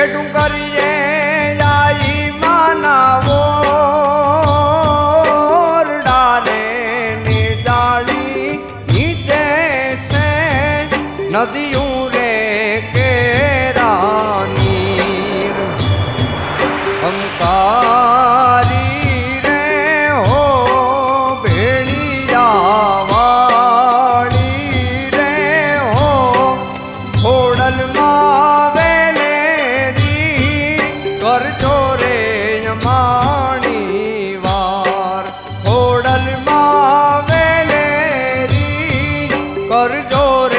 भेटूं करिए आई मानावो डाले निजाली नीचे से नदियों रे केरा नीर अंकारी रे हो भेड़िया वाली रे हो खोड़ल मावेले री करजो रे माणी वार खोड़ल मावेले री करजो रे